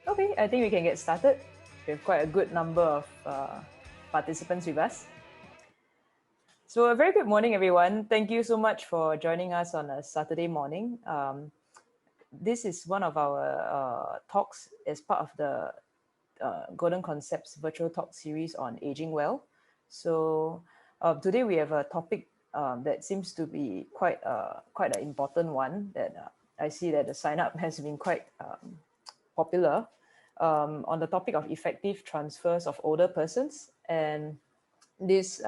Okay, I think we can get started. We have quite a good number of participants with us. So a very good morning, everyone. Thank you so much for joining us on a Saturday morning. This is one of our talks as part of the Golden Concepts virtual talk series on aging well. So today we have a topic that seems to be quite an important one that I see that the sign up has been quite popular on the topic of effective transfers of older persons. And this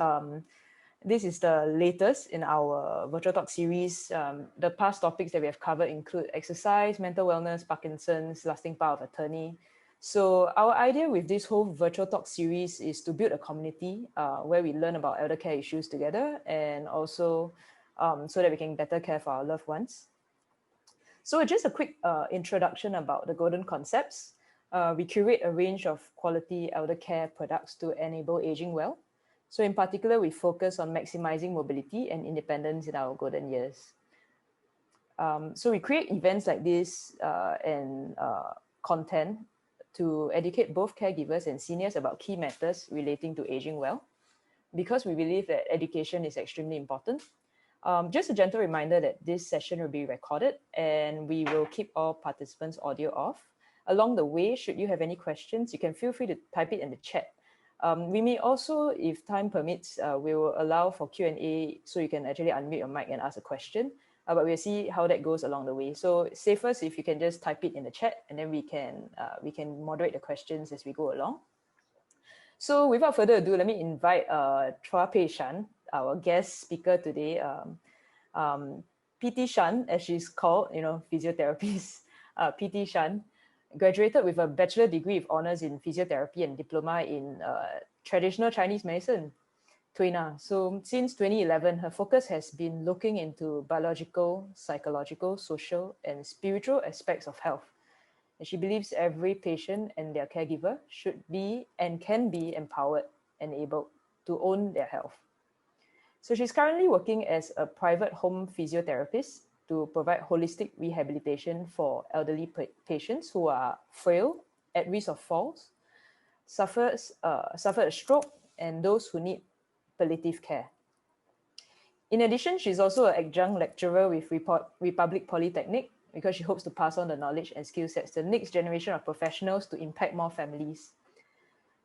this is the latest in our virtual talk series. The past topics that we have covered include exercise, mental wellness, Parkinson's, lasting power of attorney. So our idea with this whole virtual talk series is to build a community where we learn about elder care issues together, and also so that we can better care for our loved ones. So just a quick introduction about the Golden Concepts. We curate a range of quality elder care products to enable aging well. So in particular, we focus on maximizing mobility and independence in our golden years. So we create events like this and content to educate both caregivers and seniors about key matters relating to aging well, because we believe that education is extremely important. Just a gentle reminder that this session will be recorded and we will keep all participants' audio off. Along the way, should you have any questions, you can feel free to type it in the chat. We may also, if time permits, we will allow for Q&A, so you can actually unmute your mic and ask a question, but we'll see how that goes along the way. So safest if you can just type it in the chat, and then we can moderate the questions as we go along. So without further ado, let me invite Chua Shan, our guest speaker today. PT Shan, as she's called, physiotherapist. PT Shan graduated with a bachelor degree with honors in physiotherapy and diploma in traditional Chinese medicine, Tuina. So since 2011, her focus has been looking into biological, psychological, social, and spiritual aspects of health. And she believes every patient and their caregiver should be and can be empowered and able to own their health. So she's currently working as a private home physiotherapist to provide holistic rehabilitation for elderly patients who are frail, at risk of falls, suffered a stroke, and those who need palliative care. In addition, she's also an adjunct lecturer with Republic Polytechnic, because she hopes to pass on the knowledge and skill sets to the next generation of professionals to impact more families.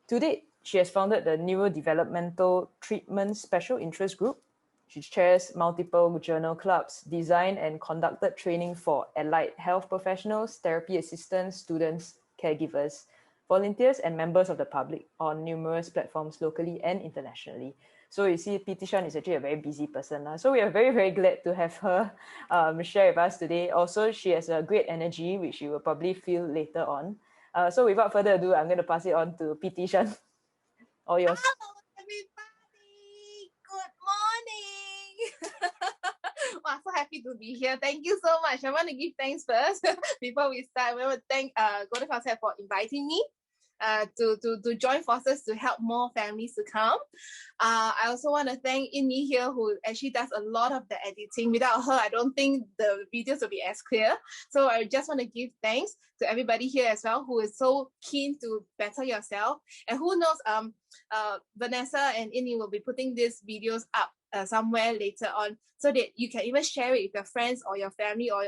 To date, she has founded the Neurodevelopmental Treatment Special Interest Group. She chairs multiple journal clubs, designed and conducted training for allied health professionals, therapy assistants, students, caregivers, volunteers, and members of the public on numerous platforms locally and internationally. So you see, PT Shan is actually a very busy person. So we are very, very glad to have her share with us today. Also, she has a great energy, which you will probably feel later on. So without further ado, I'm going to pass it on to PT Shan. All yours. Hello, everybody. Good morning. Wow, so happy to be here. Thank you so much. I want to give thanks first before we start. I want to thank Golden Concept for inviting me to join forces to help more families to come. I also want to thank Inni here, who actually does a lot of the editing. Without her, I don't think the videos will be as clear. So I just want to give thanks to everybody here as well, who is so keen to better yourself. And who knows, Vanessa and Inni will be putting these videos up somewhere later on, so that you can even share it with your friends or your family, or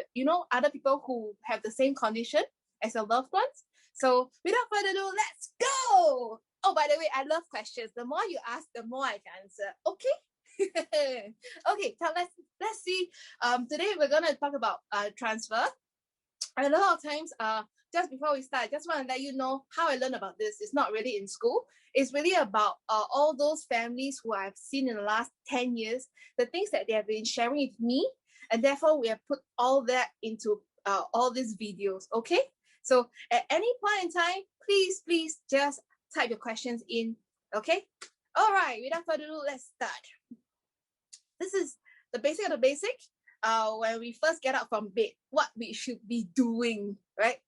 other people who have the same condition as your loved ones. So without further ado, let's go. Oh, by the way, I love questions. The more you ask, the more I can answer. Okay. Okay, so let's see. Today we're gonna talk about transfer. A lot of times, just before we start, I just want to let you know how I learned about this. It's not really in school. It's really about all those families who I've seen in the last 10 years, the things that they have been sharing with me, and therefore we have put all that into all these videos. Okay. So at any point in time, please just type your questions in, okay? All right, without further ado, let's start. This is the basic of the basic. When we first get up from bed, what we should be doing, right?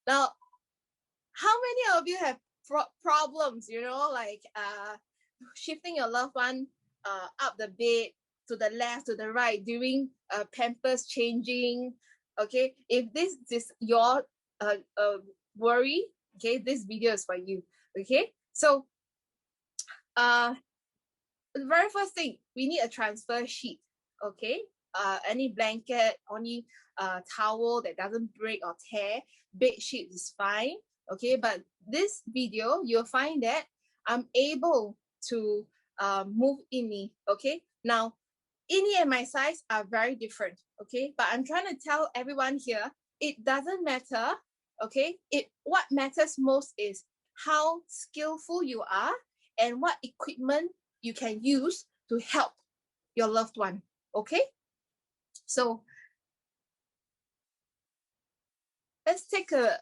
Now, how many of you have problems, like shifting your loved one up the bed, to the left, to the right, during pampers changing, okay? If this is your worry. Okay, this video is for you. Okay, so the very first thing, we need a transfer sheet. Okay, any blanket, any towel that doesn't break or tear, bed sheet is fine. Okay, but this video, you'll find that I'm able to move ini. Okay, now ini and my size are very different. Okay, but I'm trying to tell everyone here, it doesn't matter. Okay, what matters most is how skillful you are and what equipment you can use to help your loved one. Okay, so let's take a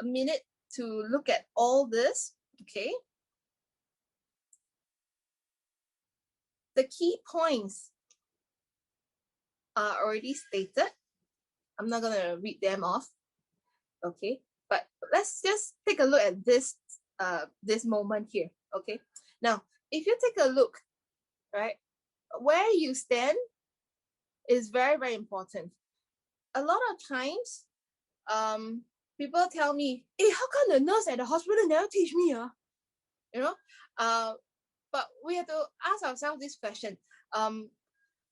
minute to look at all this. Okay, the key points are already stated. I'm not gonna read them off. Okay, but let's just take a look at this moment here. Okay, now if you take a look, right, where you stand is very, very important. A lot of times, people tell me, hey, how come the nurse at the hospital never teach me? You know, but we have to ask ourselves this question.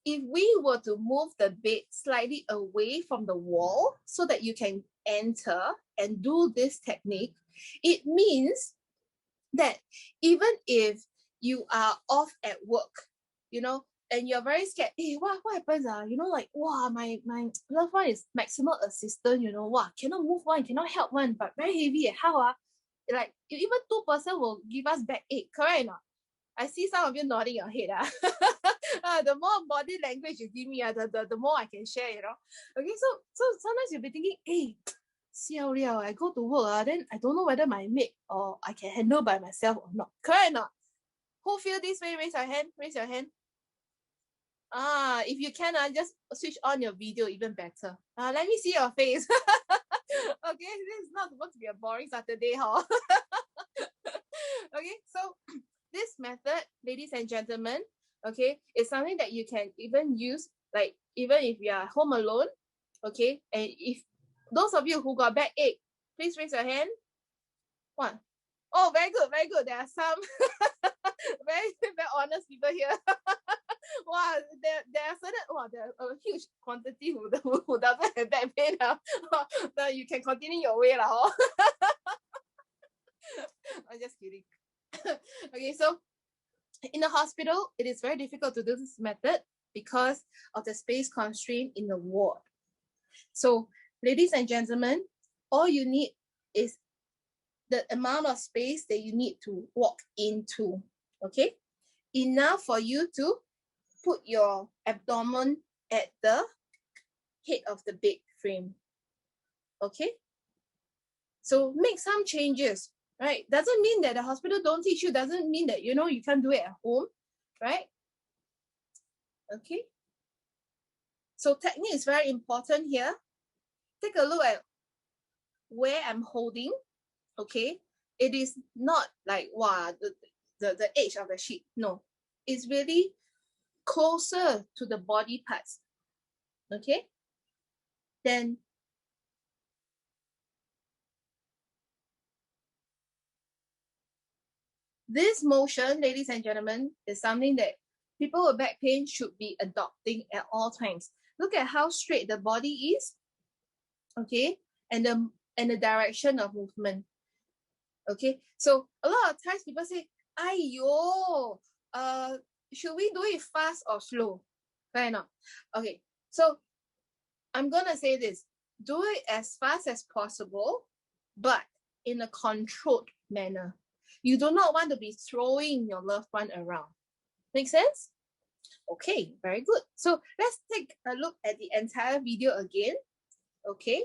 If we were to move the bed slightly away from the wall so that you can enter and do this technique, it means that even if you are off at work, you know, and you're very scared, hey, what happens? You know, like, wow, my loved one is maximal assistant, you know, wow, cannot move one, cannot help one, but very heavy. How? Like, even 2% will give us backache, correct or not? I see some of you nodding your head. The more body language you give me, the more I can share, you know. Okay, so sometimes you'll be thinking, hey, I go to work, then I don't know whether my mate or I can handle by myself or not. Correct or not? Who feel this way? Raise your hand. Raise your hand. If you can, just switch on your video even better. Let me see your face. Okay, this is not supposed to be a boring Saturday, huh? Okay, so this method, ladies and gentlemen, okay, is something that you can even use, like even if you are home alone, okay, and if those of you who got backache, please raise your hand. One. Oh, very good, very good. There are some very, very honest people here. Wow, there are certain, there are a huge quantity who doesn't have back pain. Now you can continue your way. I'm just kidding. Okay, so in the hospital, it is very difficult to do this method because of the space constraint in the ward. So, ladies and gentlemen, all you need is the amount of space that you need to walk into. Okay, enough for you to put your abdomen at the head of the bed frame. Okay, so make some changes, right? Doesn't mean that the hospital don't teach you, doesn't mean that, you know, you can't do it at home, right? Okay, so technique is very important here. Take a look at where I'm holding. Okay, it is not like, wow, the edge of the sheet. No, it's really closer to the body parts. Okay, then this motion, ladies and gentlemen, is something that people with back pain should be adopting at all times. Look at how straight the body is, okay, and the direction of movement. Okay, so a lot of times people say, "Ayo, should we do it fast or slow?" Right now, okay. So I'm gonna say this: do it as fast as possible, but in a controlled manner. You do not want to be throwing your loved one around. Make sense? Okay, very good. So let's take a look at the entire video again. Okay.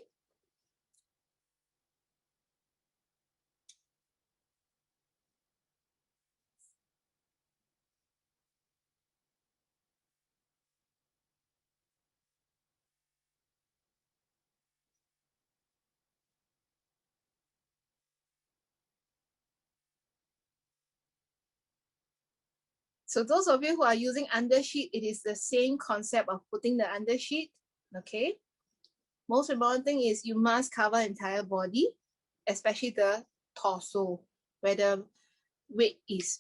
So those of you who are using undersheet, it is the same concept of putting the undersheet. Okay. Most important thing is you must cover entire body. especially the torso, where the weight is.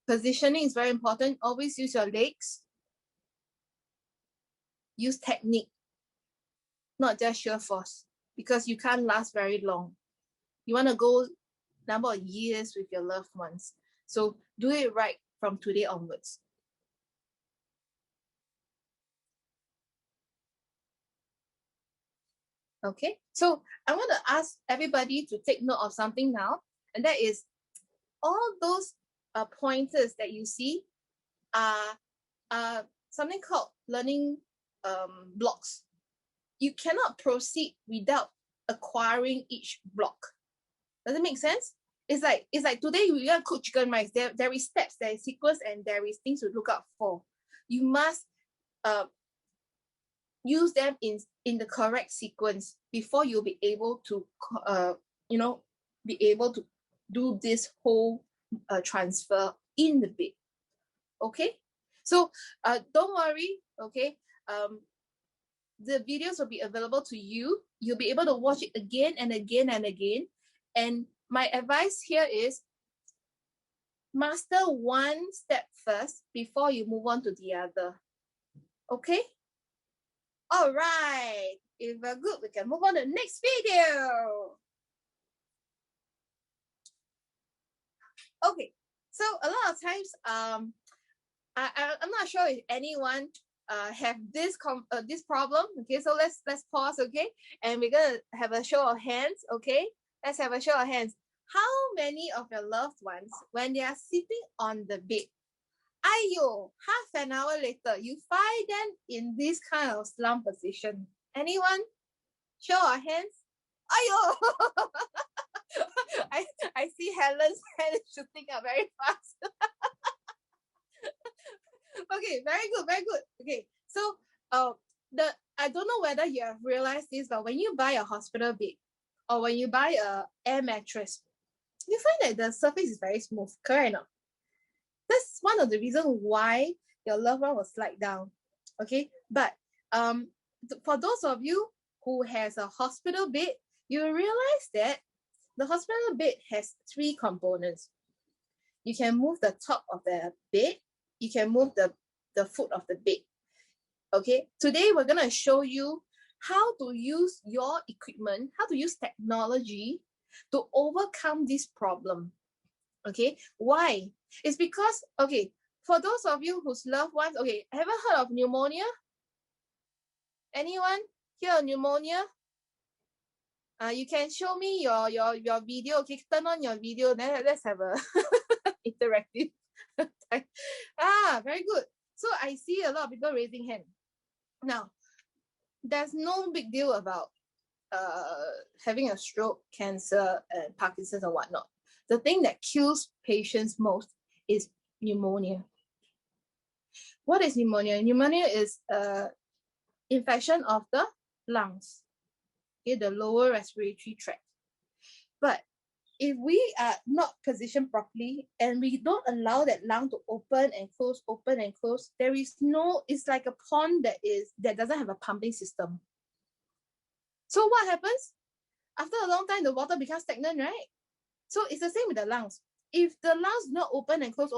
Positioning is very important. Always use your legs. Use technique, not just sheer force, because you can't last very long. You want to go number of years with your loved ones. So do it right from today onwards. Okay, so I want to ask everybody to take note of something now, and that is all those pointers that you see are something called learning blocks. You cannot proceed without acquiring each block. Does it make sense? It's like today you want to cook chicken rice. There is steps, there is sequence, and there is things to look out for. You must use them in the correct sequence before you'll be able to be able to do this whole transfer in the bed. Okay, so don't worry. Okay, the videos will be available to you. You'll be able to watch it again and again and again. And my advice here is master one step first before you move on to the other. Okay? All right. If we're good, we can move on to the next video. Okay. So a lot of times, I'm not sure if anyone have this problem. Okay, so let's pause. Okay, and we're gonna have a show of hands. Okay, let's have a show of hands. How many of your loved ones, when they are sitting on the bed, ayo, half an hour later, you find them in this kind of slump position? Anyone? Show of hands. Ayo! I see Helen's hand shooting up very fast. Okay, very good, very good. Okay, so I don't know whether you have realized this, but when you buy a hospital bed or when you buy a air mattress, you find that the surface is very smooth, correct or not? That's one of the reasons why your loved one will slide down. Okay, but for those of you who has a hospital bed, you realize that the hospital bed has 3 components. You can move the top of the bed, you can move the foot of the bed. Okay, today we're going to show you how to use your equipment, how to use technology to overcome this problem. Okay, why? It's because, okay, for those of you whose loved ones, okay, have you heard of pneumonia? Anyone hear of pneumonia? You can show me your video. Okay, turn on your video. Then let's have a interactive time. Very good. So I see a lot of people raising hand. Now, there's no big deal about having a stroke, cancer, and Parkinson's and whatnot. The thing that kills patients most is pneumonia. What is pneumonia? Pneumonia is infection of the lungs, okay, the lower respiratory tract. But if we are not positioned properly and we don't allow that lung to open and close, there is no, it's like a pond that doesn't have a pumping system. So what happens? After a long time, the water becomes stagnant, right? So it's the same with the lungs. If the lungs not open and close,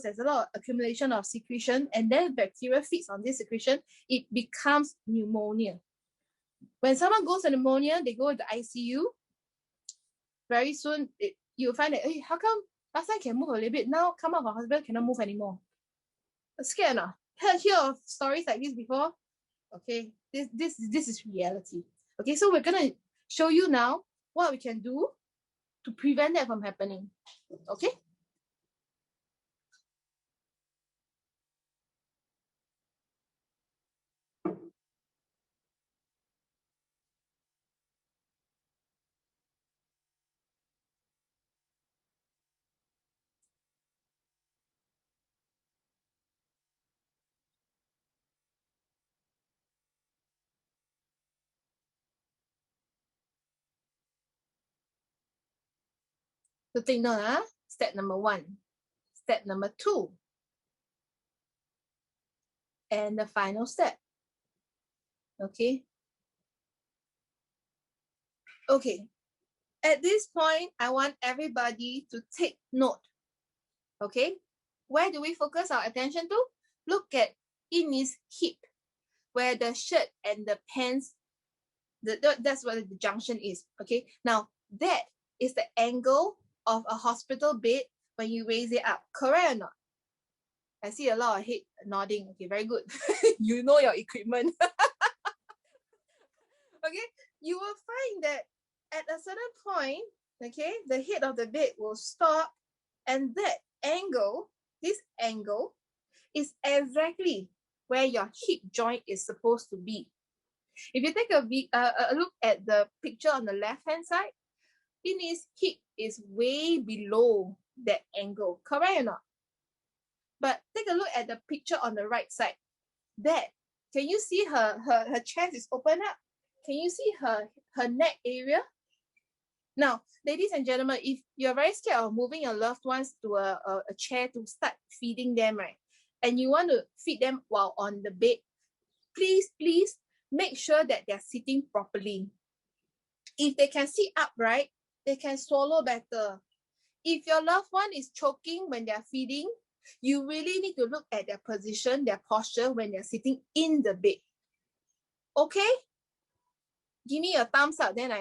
there's a lot of accumulation of secretion, and then bacteria feeds on this secretion, it becomes pneumonia. When someone goes to pneumonia, they go into ICU. Very soon, you'll find that, hey, how come last time can move a little bit, now come out of hospital, cannot move anymore? Scared or not? Hear of stories like this before? Okay, this is reality. Okay, so we're gonna show you now what we can do to prevent that from happening. Okay? So take note, step number 1, step number 2, and the final step. Okay? Okay, at this point, I want everybody to take note. Okay? Where do we focus our attention to? Look at Innie's hip, where the shirt and the pants, that's what the junction is. Okay? Now, that is the angle of a hospital bed when you raise it up. Correct or not? I see a lot of head nodding. Okay, very good. You know your equipment. Okay? You will find that at a certain point, okay, the head of the bed will stop, and that angle, this angle, is exactly where your hip joint is supposed to be. If you take a look at the picture on the left-hand side, Innie's hip is way below that angle. Correct or not? But take a look at the picture on the right side. That, can you see her chest is open up? Can you see her neck area? Now, ladies and gentlemen, if you're very scared of moving your loved ones to a chair to start feeding them, right? And you want to feed them while on the bed, please make sure that they're sitting properly. If they can sit upright, they can swallow better. If your loved one is choking when they're feeding, you really need to look at their position, their posture when they're sitting in the bed. Okay? Give me a thumbs up, then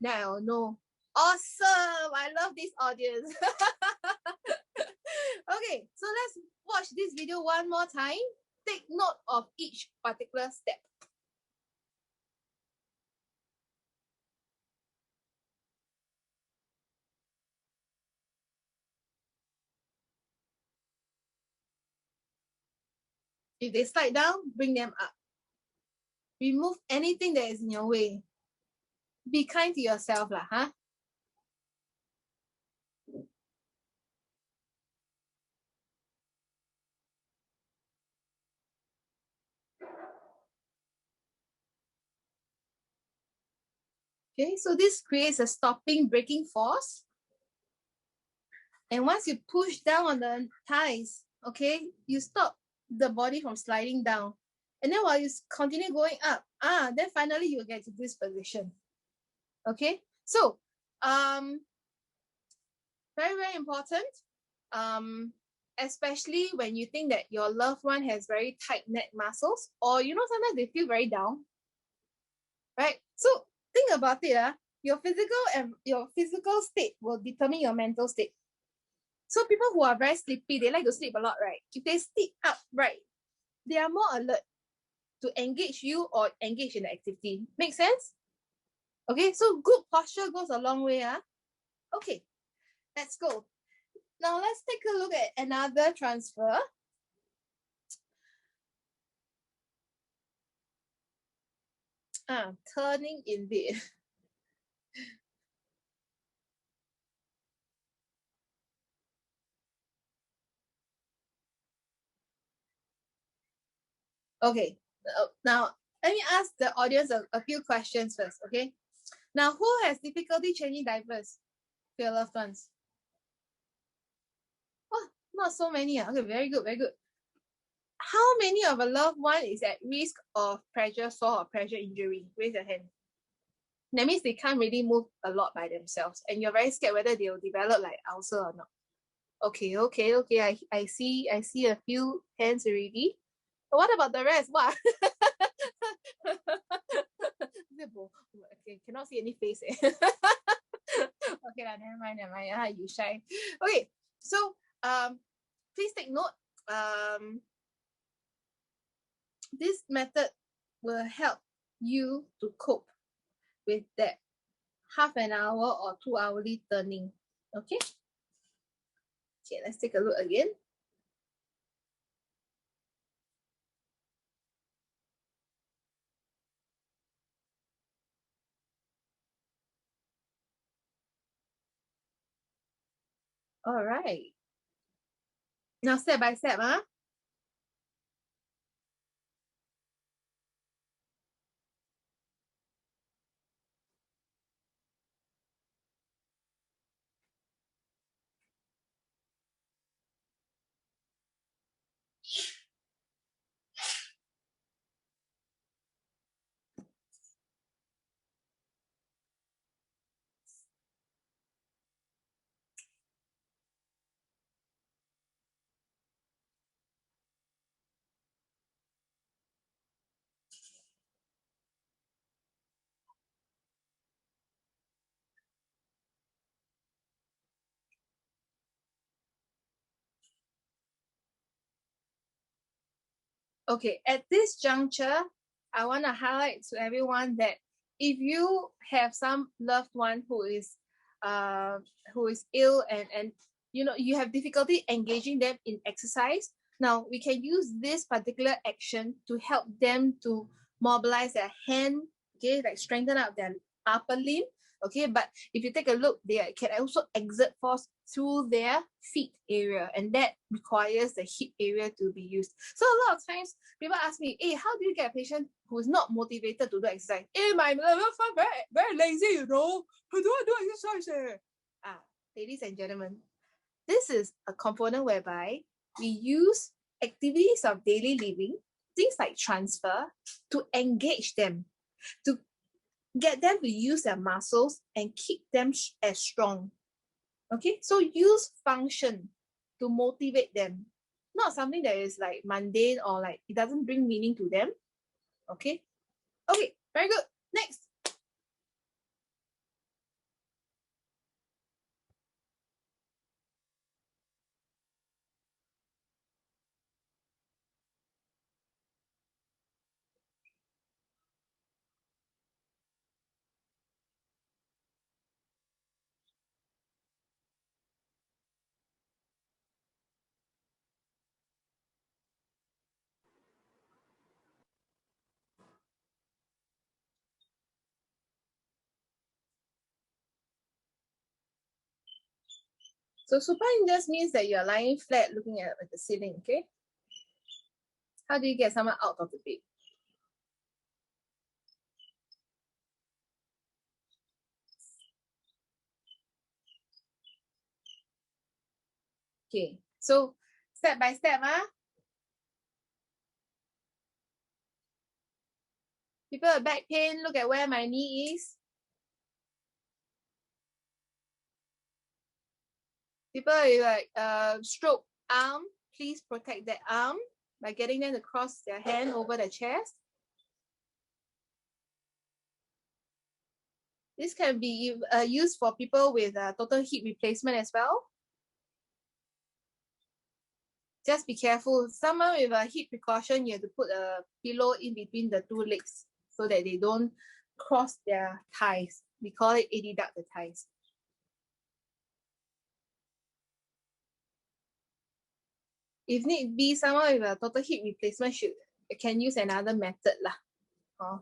I'll know. Awesome! I love this audience. Okay, so let's watch this video one more time. Take note of each particular step. If they slide down, bring them up. Remove anything that is in your way. Be kind to yourself, lah, huh? Okay, so this creates a stopping braking force. And once you push down on the thighs, okay, you stop the body from sliding down. And then while you continue going up, then finally you get to this position. Okay, so very, very important. Especially when you think that your loved one has very tight neck muscles, or sometimes they feel very down. Right? So think about it. Your physical state will determine your mental state. So people who are very sleepy, they like to sleep a lot, right? If they sit up, right, they are more alert to engage you or engage in the activity. Make sense? Okay, so good posture goes a long way. Okay, let's go. Now let's take a look at another transfer. Turning indeed. Okay, now let me ask the audience a few questions first, okay? Now, who has difficulty changing diapers for your loved ones? Oh, not so many. Okay, very good, very good. How many of a loved one is at risk of pressure sore or pressure injury? Raise your hand. That means they can't really move a lot by themselves, and you're very scared whether they will develop like ulcer or not. Okay. I see a few hands already. But what about the rest? What? Okay, cannot see any face. Okay, never mind. You shy. Okay, so please take note. This method will help you to cope with that half an hour or 2 hourly turning. Okay. Okay, let's take a look again. All right. Now step by step, Okay, at this juncture, I want to highlight to everyone that if you have some loved one who is ill and you have difficulty engaging them in exercise, now we can use this particular action to help them to mobilize their hand, okay, like strengthen up their upper limb. Okay, but if you take a look, they can also exert force through their feet area, and that requires the hip area to be used. So a lot of times people ask me, hey, how do you get a patient who is not motivated to do exercise? Hey, my loved one very lazy, I don't want to do exercise. Ladies and gentlemen, this is a component whereby we use activities of daily living, things like transfer, to engage them, to get them to use their muscles and keep them as strong. Okay, so use function to motivate them, not something that is like mundane or like it doesn't bring meaning to them. Okay, very good. Next. So supine just means that you're lying flat looking at the ceiling. Okay, how do you get someone out of the bed? Okay, so step by step, people with back pain, look at where my knee is. People with like stroke arm, please protect that arm by getting them to cross their hand over the chest. This can be used for people with total hip replacement as well. Just be careful. Someone with a hip precaution, you have to put a pillow in between the two legs so that they don't cross their thighs. We call it adduct the thighs. If need be, someone with a total hip replacement can use another method lah. Oh.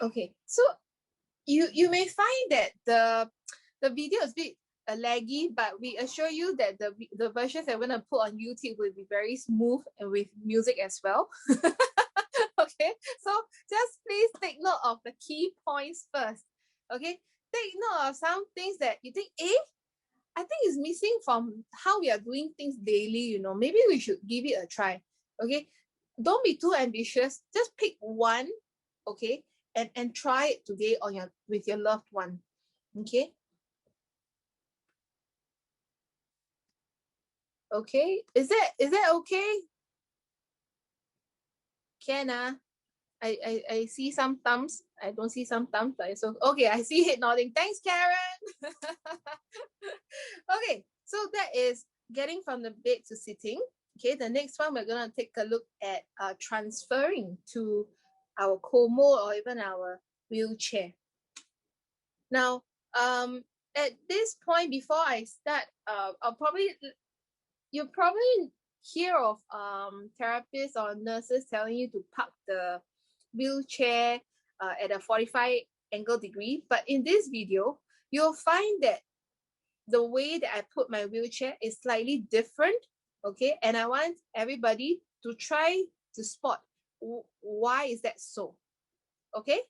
Okay, so you may find that the video is a bit laggy, but we assure you that the versions that we're gonna put on YouTube will be very smooth and with music as well. Okay, so just please take note of the key points first. Okay, take note of some things that you think, I think it's missing from how we are doing things daily. Maybe we should give it a try. Okay, don't be too ambitious. Just pick one. Okay, and try it today with your loved one. Okay. Okay. Is that okay? Can I see some thumbs. I don't see some thumbs, but so okay. I see head nodding. Thanks, Karen. Okay, so that is getting from the bed to sitting. Okay, the next one we're gonna take a look at transferring to our Commode or even our wheelchair. Now, at this point, before I start, you'll probably hear of therapists or nurses telling you to park the wheelchair at a 45 angle degree. But in this video, you'll find that the way that I put my wheelchair is slightly different. Okay, and I want everybody to try to spot why is that so. Okay?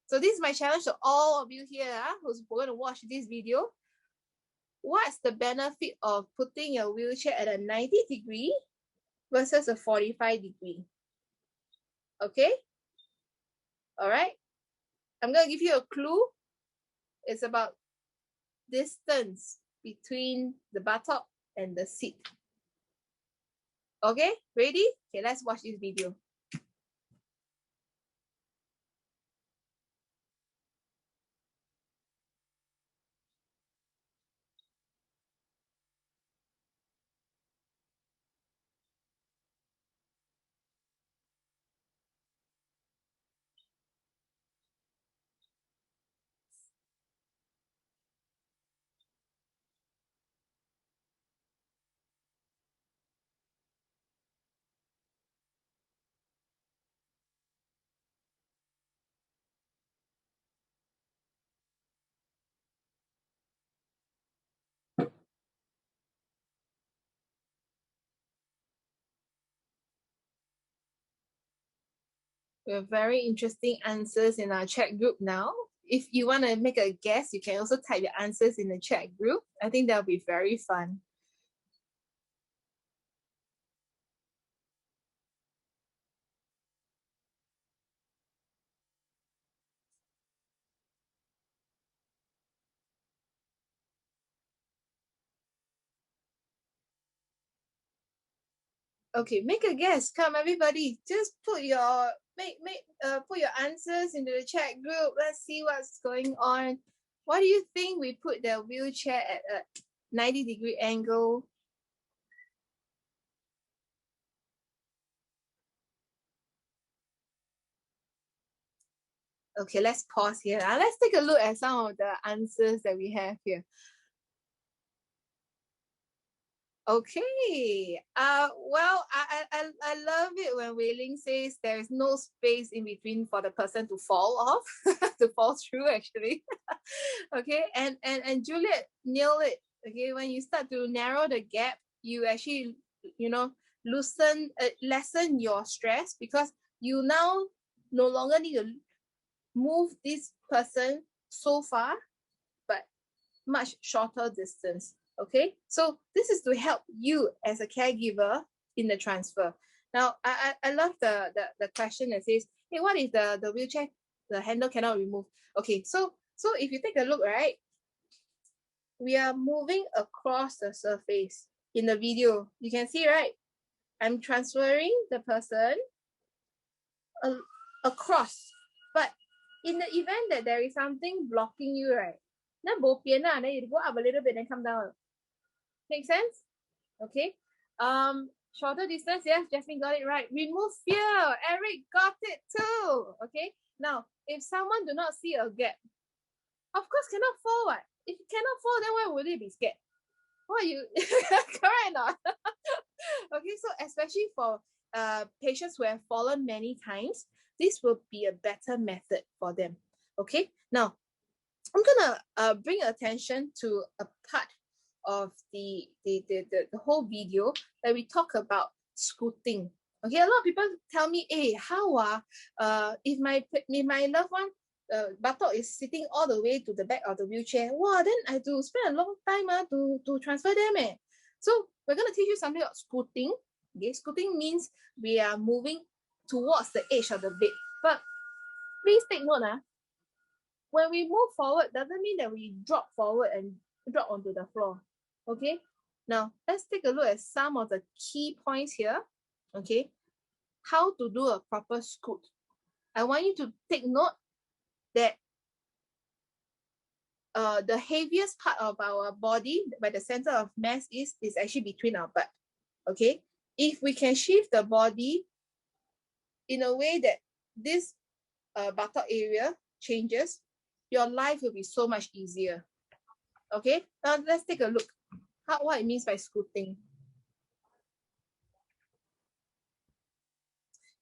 So this is my challenge to all of you here who's going to watch this video. What's the benefit of putting your wheelchair at a 90-degree versus a 45-degree? Okay? All right? I'm going to give you a clue. It's about distance between the buttock and the seat. Okay? Ready? Okay, let's watch this video. We have very interesting answers in our chat group now. If you want to make a guess, you can also type your answers in the chat group. I think that'll be very fun. Okay, make a guess. Come, everybody, just put your put your answers into the chat group. Let's see what's going on. Why do you think we put the wheelchair at a 90-degree angle? Okay, let's pause here. Let's take a look at some of the answers that we have here. Okay. Well, I love it when Wei Ling says there is no space in between for the person to fall off, to fall through actually. Okay, and Juliet nailed it. Okay, when you start to narrow the gap, you actually, you know, lessen your stress because you now no longer need to move this person so far, but much shorter distance. Okay, so this is to help you as a caregiver in the transfer. Now, I love the question that says, hey, what if the wheelchair, the handle cannot remove? Okay, so if you take a look, right, we are moving across the surface in the video. You can see, right? I'm transferring the person across. But in the event that there is something blocking you, right? Then you go up a little bit and come down. Make sense? Okay. Shorter distance, yes, Jasmine got it right. Remove fear. Eric got it too. Okay. Now, if someone do not see a gap, of course cannot fall. What? If you cannot fall, then why would they be scared? What you correct or not? Okay, so especially for patients who have fallen many times, this will be a better method for them. Okay. Now, I'm gonna bring attention to a part of the whole video that we talk about scooting. Okay, a lot of people tell me, hey, how if my loved one buttock is sitting all the way to the back of the wheelchair, wow, then I have to spend a long time to transfer them. So we're gonna teach you something about scooting. Okay, scooting means we are moving towards the edge of the bed. But please take note, when we move forward, doesn't mean that we drop forward and drop onto the floor. Okay, now let's take a look at some of the key points here. Okay, how to do a proper scoot. I want you to take note that the heaviest part of our body, where the center of mass is actually between our butt. Okay, if we can shift the body in a way that this buttock area changes, your life will be so much easier. Okay, now let's take a look what it means by scooting.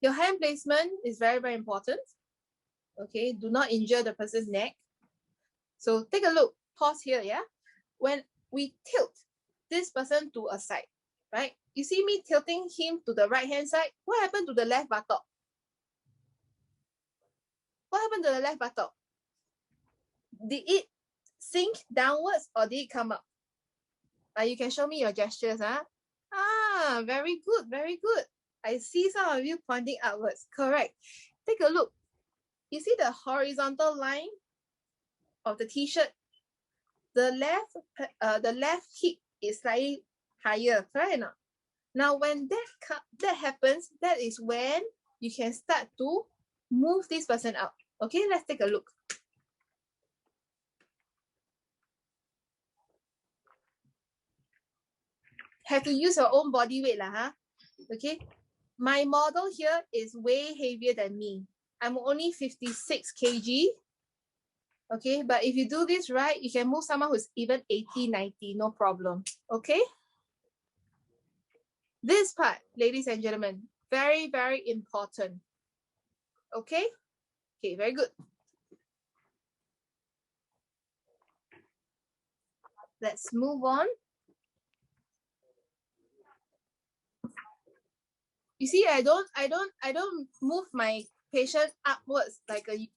Your hand placement is very, very important. Okay, do not injure the person's neck. So take a look, pause here, yeah? When we tilt this person to a side, right? You see me tilting him to the right hand side, what happened to the left buttock? What happened to the left buttock? Did it sink downwards or did it come up? You can show me your gestures. Very good, very good. I see some of you pointing upwards. Correct. Take a look. You see the horizontal line of the t-shirt? The left hip is slightly higher, correct or not? Now, when that happens, that is when you can start to move this person out. Okay, let's take a look. Have to use your own body weight lah, huh? Okay, my model here is way heavier than me. I'm only 56 kg. Okay, but if you do this right, you can move someone who's even 80, 90, no problem. Okay. This part, ladies and gentlemen, very, very important. Okay? Okay, very good. Let's move on. You see, I don't move my patient upwards like a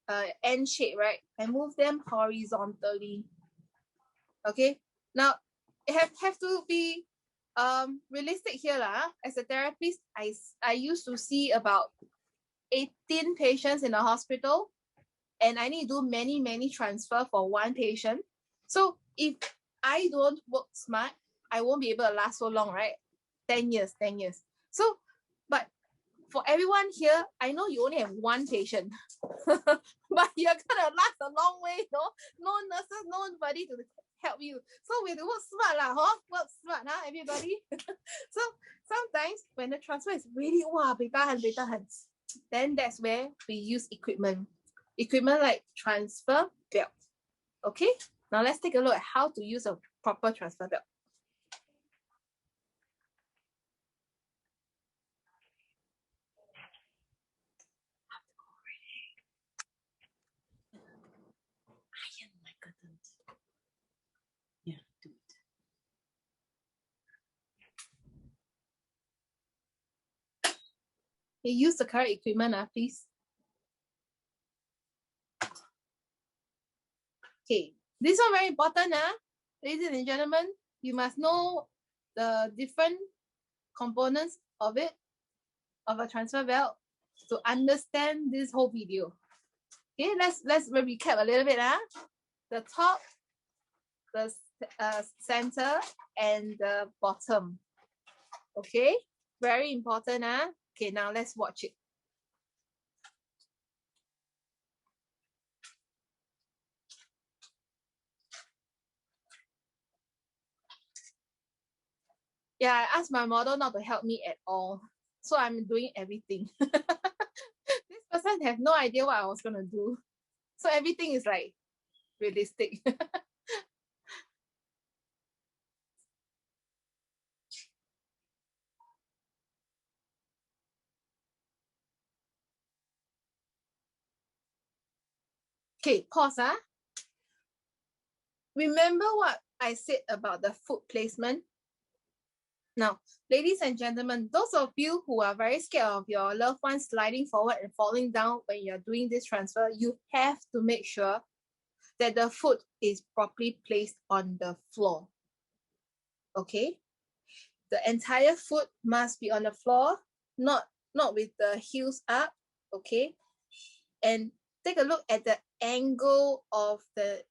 N shape, right? I move them horizontally. Okay. Now, it have to be realistic here lah. As a therapist, I used to see about 18 patients in the hospital, and I need to do many transfer for one patient. So if I don't work smart, I won't be able to last so long, right? 10 years. So, but for everyone here, I know you only have one patient, but you're gonna last a long way, no? No nurses, nobody to help you. So we have to work smart lah, huh? Work smart, huh, everybody? So sometimes when the transfer is really, tahan, then that's where we use equipment. Equipment like transfer belt. Okay, now let's take a look at how to use a proper transfer belt. Iron my curtains. Yeah, do it. You use the correct equipment, please. Okay, this one very important, ladies and gentlemen. You must know the different components of it, of a transfer belt, to understand this whole video. Okay, let's recap a little bit. The top, the center, and the bottom. Okay, very important. Okay, now let's watch it. Yeah, I asked my model not to help me at all. So I'm doing everything. This person has no idea what I was going to do. So everything is like realistic. Okay, pause. Remember what I said about the foot placement? Now, ladies and gentlemen, those of you who are very scared of your loved one sliding forward and falling down when you're doing this transfer, you have to make sure that the foot is properly placed on the floor. Okay? The entire foot must be on the floor, not with the heels up. Okay? And take a look at the angle of the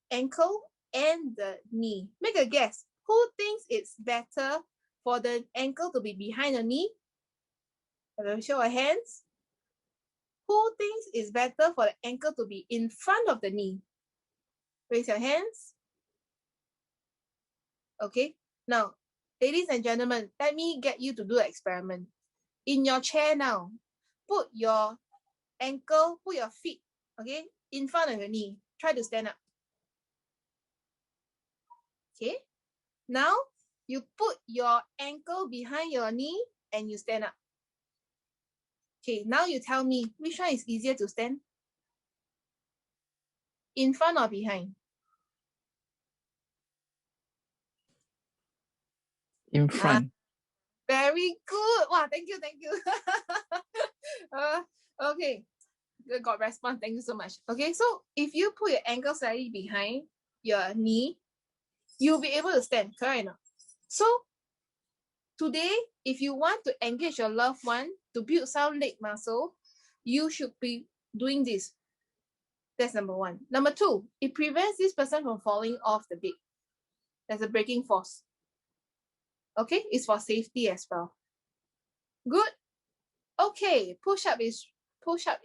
ankle and the knee. Make a guess. Who thinks it's better for the ankle to be behind the knee? Show of hands. Who thinks it's better for the ankle to be in front of the knee? Raise your hands. Okay. Now, ladies and gentlemen, let me get you to do an experiment. In your chair now, put your ankle, put your feet, okay, in front of your knee. Try to stand up. Okay. Now, you put your ankle behind your knee and you stand up. Okay, now you tell me, which one is easier to stand? In front or behind? In front. Very good. Wow, thank you. Okay, got response. Thank you so much. Okay, so if you put your ankle slightly behind your knee, you'll be able to stand, correct or not? So today, if you want to engage your loved one to build some leg muscle, you should be doing this. That's number one. Number two, it prevents this person from falling off the bed. There's a braking force. Okay, it's for safety as well. Good. Okay, push-up is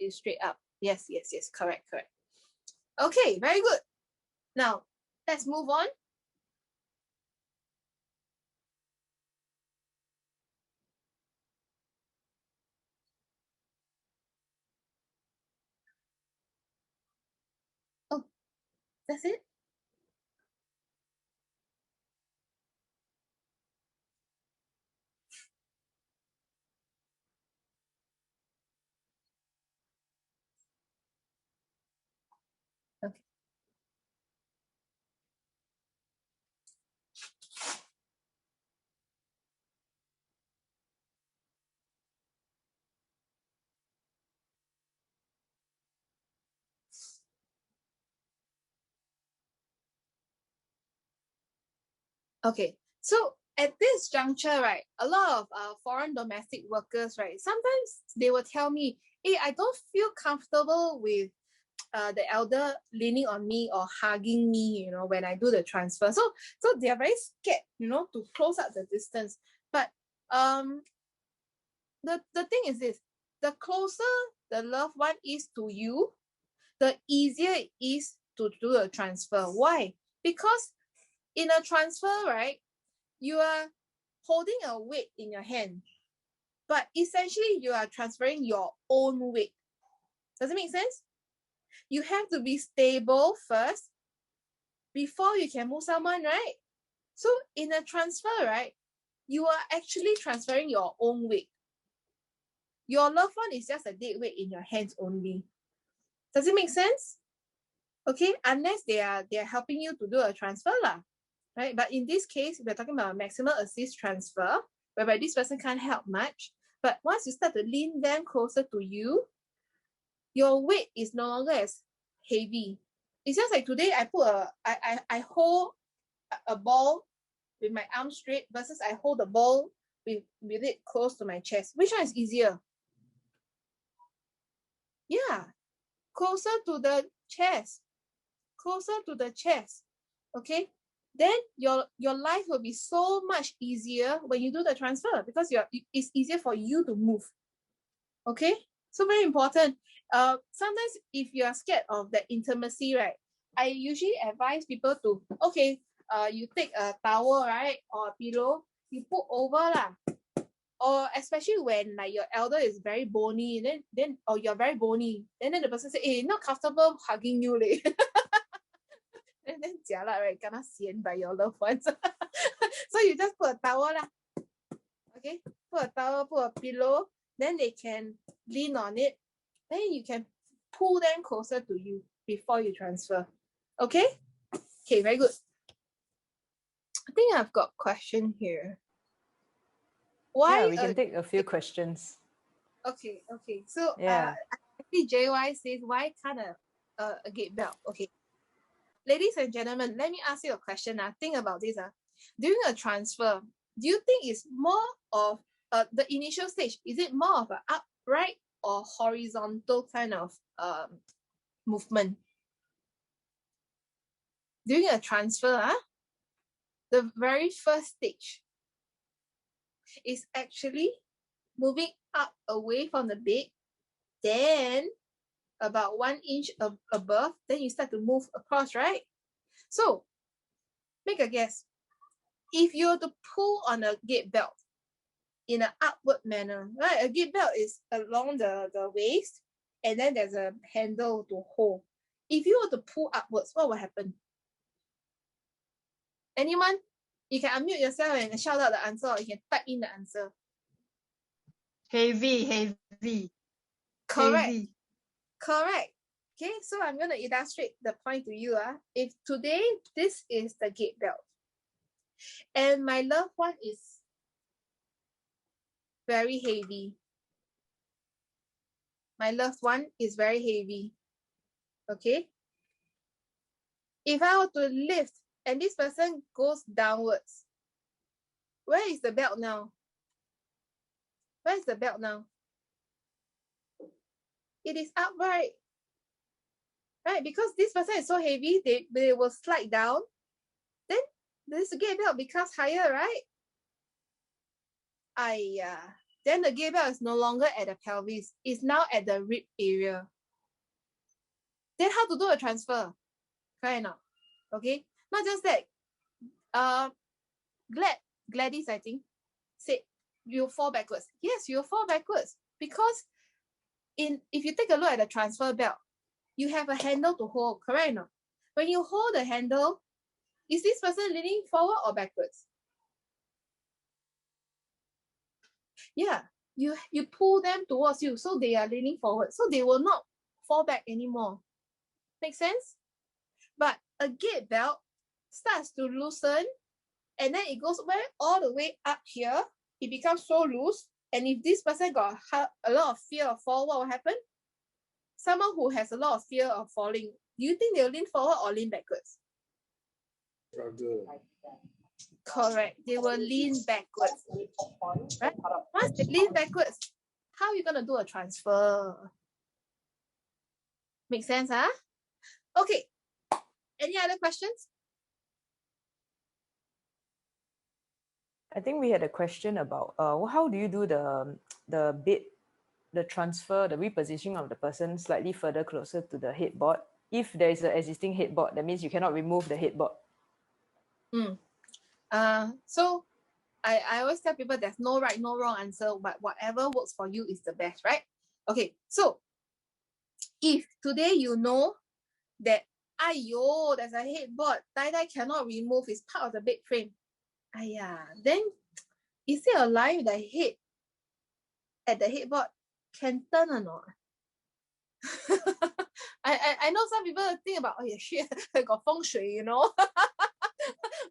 straight up. Yes, correct. Okay, very good. Now, let's move on. Oh, that's it? Okay. Okay, so at this juncture, right, a lot of foreign domestic workers, right, sometimes they will tell me, hey, I don't feel comfortable with the elder leaning on me or hugging me, you know, when I do the transfer. So they are very scared, you know, to close up the distance. But the thing is this, the closer the loved one is to you, the easier it is to do a transfer. Why? Because in a transfer, right, you are holding a weight in your hand, but essentially you are transferring your own weight. Does it make sense? You have to be stable first before you can move someone, right? So in a transfer, right, you are actually transferring your own weight. Your loved one is just a dead weight in your hands only. Does it make sense? Okay, unless they are helping you to do a transfer lah, right? But in this case, we're talking about a maximum assist transfer, whereby this person can't help much. But once you start to lean them closer to you, your weight is no longer as heavy. It's just like today I hold a ball with my arm straight versus I hold the ball with it close to my chest. Which one is easier? Yeah, closer to the chest. Okay, then your life will be so much easier when you do the transfer because it's easier for you to move. Okay, so very important. Sometimes if you are scared of the intimacy, right, I usually advise people to, okay, you take a towel, right, or a pillow, you put over lah. Or especially when like your elder is very bony, then or you're very bony, then the person say, hey, not comfortable hugging you leh. then jialat, right, kena sian by your loved ones. So you just put a towel lah. Okay, put a towel, put a pillow, then they can lean on it. Then you can pull them closer to you before you transfer. Okay? Okay, very good. I think I've got a question here. Why? Yeah, we can take a few questions. Okay. So Yeah. actually JY says, why can't a gate belt? Okay. Ladies and gentlemen, let me ask you a question. Think about this. During a transfer, do you think it's more of the initial stage? Is it more of an upright or horizontal kind of movement? During a transfer, the very first stage is actually moving up away from the bed, then about 1 inch above, then you start to move across, right? So make a guess. If you were to pull on a gate belt in an upward manner, right? A gate belt is along the waist, and then there's a handle to hold. If you were to pull upwards, what will happen? Anyone? You can unmute yourself and shout out the answer, or you can type in the answer. Heavy. Correct. Okay, so I'm going to illustrate the point to you. If today this is the gate belt, and my loved one is very heavy, my loved one is very heavy. Okay. If I were to lift and this person goes downwards, where is the belt now? Where is the belt now? It is upright. Right? Because this person is so heavy, they will slide down. Then this gate belt becomes higher, right? Then the gate belt is no longer at the pelvis. It's now at the rib area. Then how to do a transfer? Correct enough. Okay? Not just that. Gladys, I think, said you'll fall backwards. Yes, you'll fall backwards. Because if you take a look at the transfer belt, you have a handle to hold, correct enough? When you hold the handle, is this person leaning forward or backwards? Yeah, you pull them towards you, so they are leaning forward, so they will not fall back anymore. Make sense? But a gate belt starts to loosen, and then it goes all the way up here. It becomes so loose, and if this person got a lot of fear of fall, what will happen? Someone who has a lot of fear of falling, do you think they'll lean forward or lean backwards? Correct. They will lean backwards. Right? Once they lean backwards, how are you going to do a transfer? Make sense, huh? Okay. Any other questions? I think we had a question about how do you do the transfer, the repositioning of the person slightly further closer to the headboard? If there is an existing headboard, that means you cannot remove the headboard. So I always tell people there's no right, no wrong answer, but whatever works for you is the best, right? Okay, so if today you know that there's a headboard, tie cannot remove, it's part of the bed frame. Then instead of lying with the head at the headboard, can turn or not? I know some people think about, oh yeah, shit, I got feng shui, you know.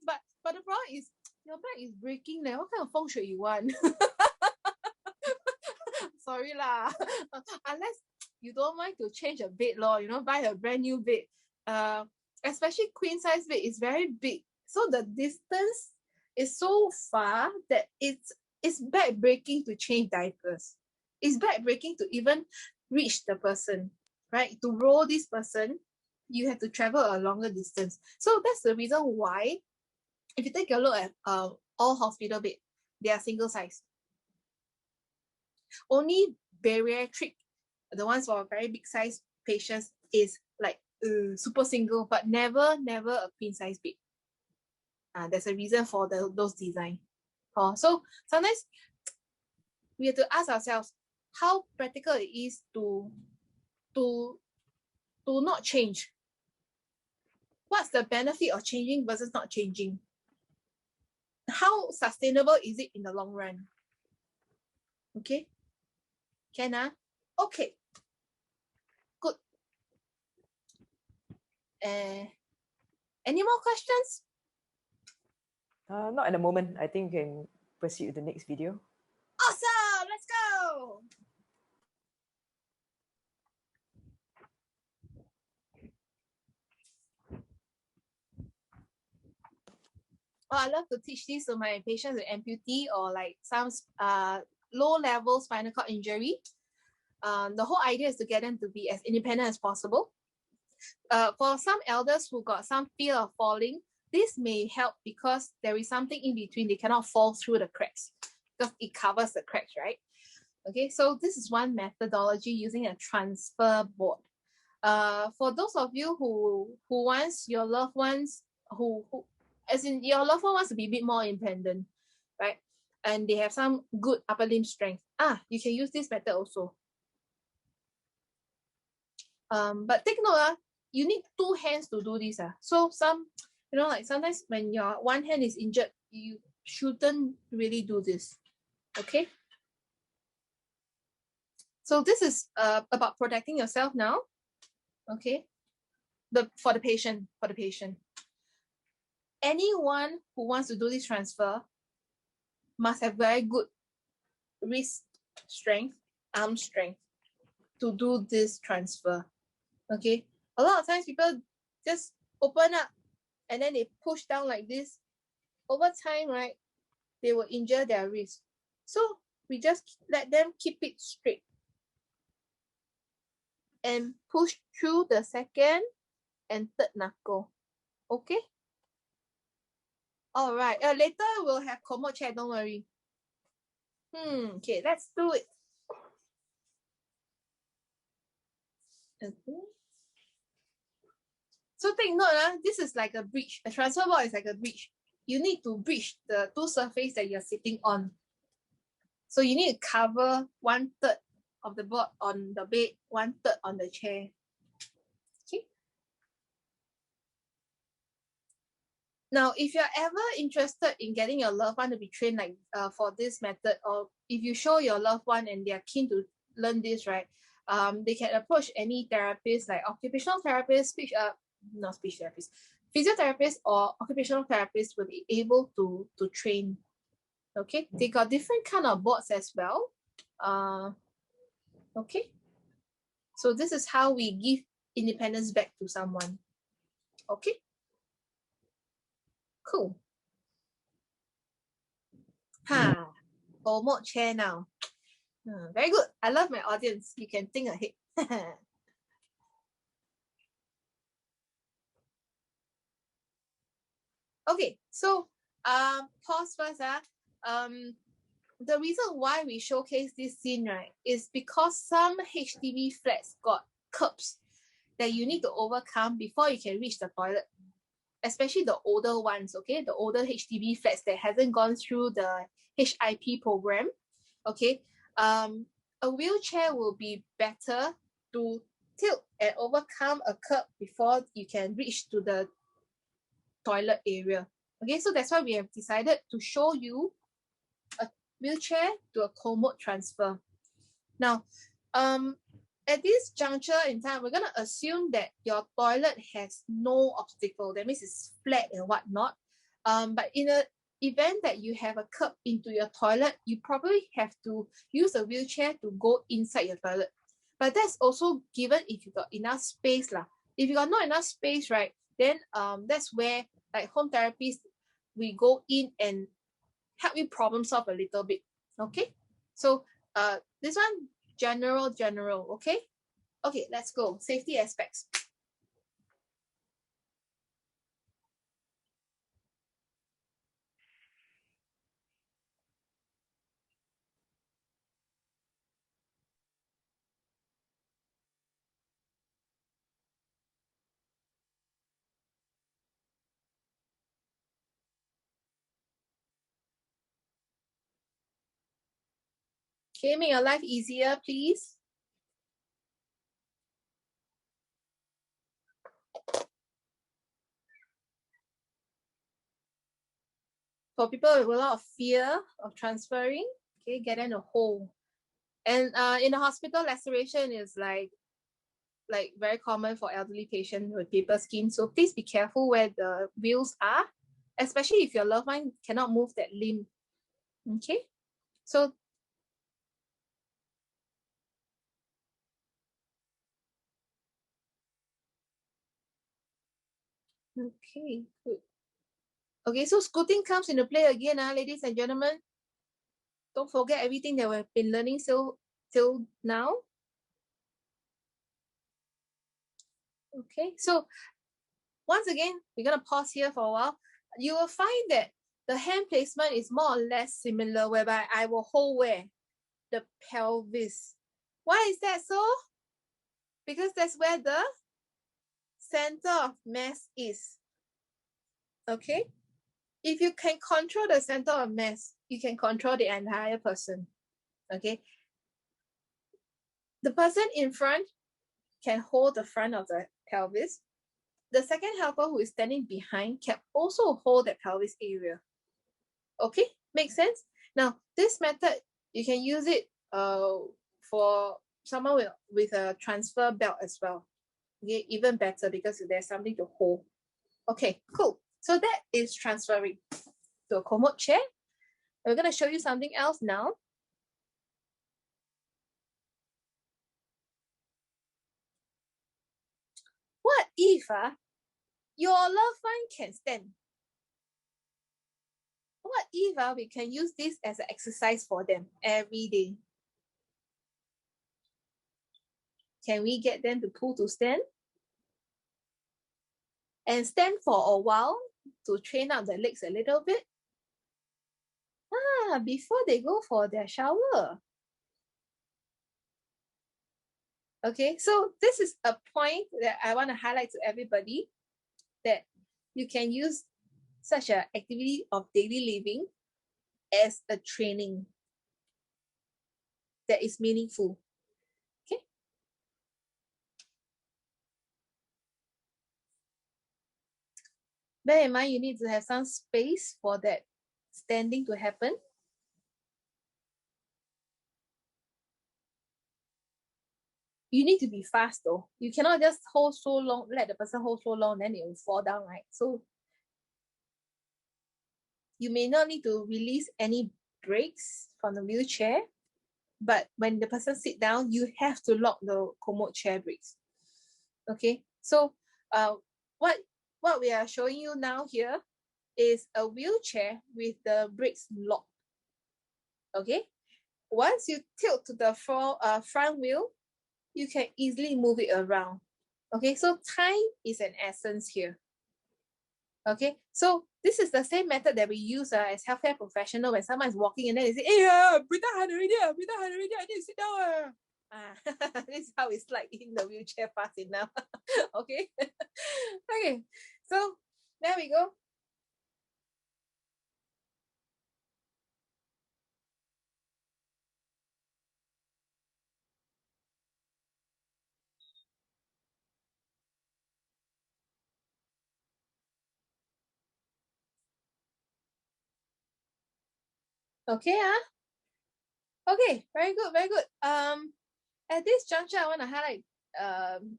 but the problem is your back is breaking now. What kind of feng shui you want? Sorry lah. Unless you don't mind to change a bed, buy a brand new bed. Especially queen size bed is very big. So the distance is so far that it's back breaking to change diapers. It's back breaking to even reach the person, right? To roll this person, you have to travel a longer distance. So that's the reason why, if you take a look at all hospital bed, they are single size. Only bariatric, the ones for very big size patients, is like super single, but never a queen size bed. There's a reason for those design. So sometimes we have to ask ourselves how practical it is to not change. What's the benefit of changing versus not changing? How sustainable is it in the long run? Okay? Can? Okay. Good. Any more questions? Not at the moment. I think we can proceed with the next video. Awesome! Let's go! I love to teach this to my patients with amputee or like some low-level spinal cord injury. The whole idea is to get them to be as independent as possible. For some elders who got some fear of falling, this may help because there is something in between. They cannot fall through the cracks because it covers the cracks, right? Okay, so this is one methodology using a transfer board. For those of you who wants your loved ones, as in your loved one wants to be a bit more independent, right? And they have some good upper limb strength. You can use this method also. But take note, you need two hands to do this. So like sometimes when your one hand is injured, you shouldn't really do this. Okay. So this is about protecting yourself now. Okay. For the patient. Anyone who wants to do this transfer must have very good wrist strength, arm strength. to do this transfer. Okay, a lot of times people just open up and then they push down like this. Over time, right, they will injure their wrist. So we just let them keep it straight and push through the second and third knuckle. Okay? All right. Later we'll have Commode chair, don't worry. Okay, let's do it. Okay. So take note, this is like a bridge. A transfer board is like a bridge. You need to bridge the two surfaces that you're sitting on. So you need to cover 1/3 of the board on the bed, 1/3 on the chair. Okay. Now, if you're ever interested in getting your loved one to be trained like for this method, or if you show your loved one and they're keen to learn this, right, they can approach any therapist like occupational therapist, physiotherapist or occupational therapist will be able to train. Okay, they got different kind of boards as well. Okay, so this is how we give independence back to someone. Okay, cool. Commode chair now. Very good. I love my audience. You can think ahead. Okay, so pause first. The reason why we showcase this scene, right, is because some HDB flats got curbs that you need to overcome before you can reach the toilet. Especially the older ones, okay? The older HDB flats that hasn't gone through the HIP program, okay? A wheelchair will be better to tilt and overcome a curb before you can reach to the toilet area. Okay, so that's why we have decided to show you a wheelchair to a Commode transfer. Now, at this juncture in time, we're gonna assume that your toilet has no obstacle. That means it's flat and whatnot. But in an event that you have a curb into your toilet, you probably have to use a wheelchair to go inside your toilet. But that's also given if you got enough space lah. If you got not enough space, right, then that's where like home therapists, we go in and help you problem solve a little bit. Okay, so this one general, okay? Okay, let's go. Safety aspects. Okay, make your life easier, please. For people with a lot of fear of transferring, okay, get in a hole. And in the hospital, laceration is like very common for elderly patients with paper skin. So please be careful where the wheels are, especially if your loved one cannot move that limb. Okay, so okay, good. Okay, so scooting comes into play again, ladies and gentlemen. Don't forget everything that we've been learning till now. Okay, so once again, we're going to pause here for a while. You will find that the hand placement is more or less similar, whereby I will hold where? The pelvis. Why is that so? Because that's where the center of mass is. Okay? If you can control the center of mass, you can control the entire person. Okay? The person in front can hold the front of the pelvis. The second helper who is standing behind can also hold that pelvis area. Okay, makes sense? Now, this method, you can use it for someone with a transfer belt as well. Okay, even better because there's something to hold. Okay, cool. So that is transferring to a Commode chair. We're going to show you something else now. if your loved one can stand? What if we can use this as an exercise for them every day? Can we get them to pull to stand? And stand for a while to train up the legs a little bit? Before they go for their shower. Okay, so this is a point that I want to highlight to everybody, that you can use such an activity of daily living as a training that is meaningful. Okay. Bear in mind, you need to have some space for that standing to happen. You need to be fast though. You cannot just hold so long, let the person hold so long, then it will fall down, right? So you may not need to release any brakes from the wheelchair, but when the person sit down, you have to lock the Commode chair brakes. Okay, so what we are showing you now here is a wheelchair with the brakes locked. Okay, once you tilt to the front wheel, you can easily move it around. Okay, so time is an essence here. Okay, so this is the same method that we use as healthcare professional when someone is walking and then they say, hey, breathe out already, I need to sit down. This is how it's like in the wheelchair fast enough. Okay. Okay, so there we go. Okay, okay, very good, very good. At this juncture, I want to highlight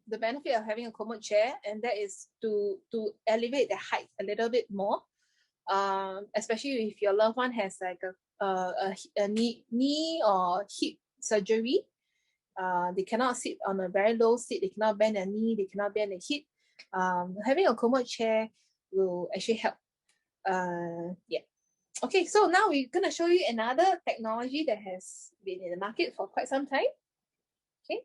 the benefit of having a Commode chair, and that is to elevate the height a little bit more. Especially if your loved one has like a knee or hip surgery. They cannot sit on a very low seat, they cannot bend their knee, they cannot bend their hip. Having a Commode chair will actually help. Yeah. Okay, so now we're gonna show you another technology that has been in the market for quite some time. Okay.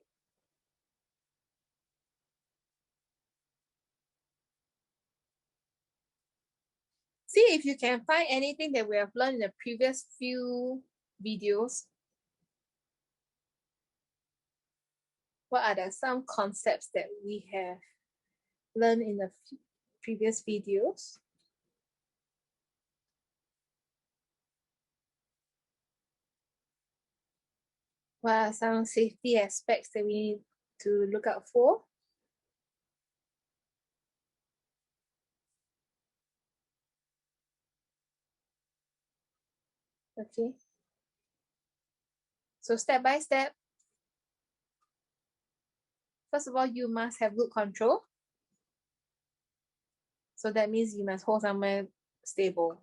See if you can find anything that we have learned in the previous few videos. What are some concepts that we have learned in the previous videos? What are some safety aspects that we need to look out for? Okay. So step by step, first of all, you must have good control. So that means you must hold somewhere stable.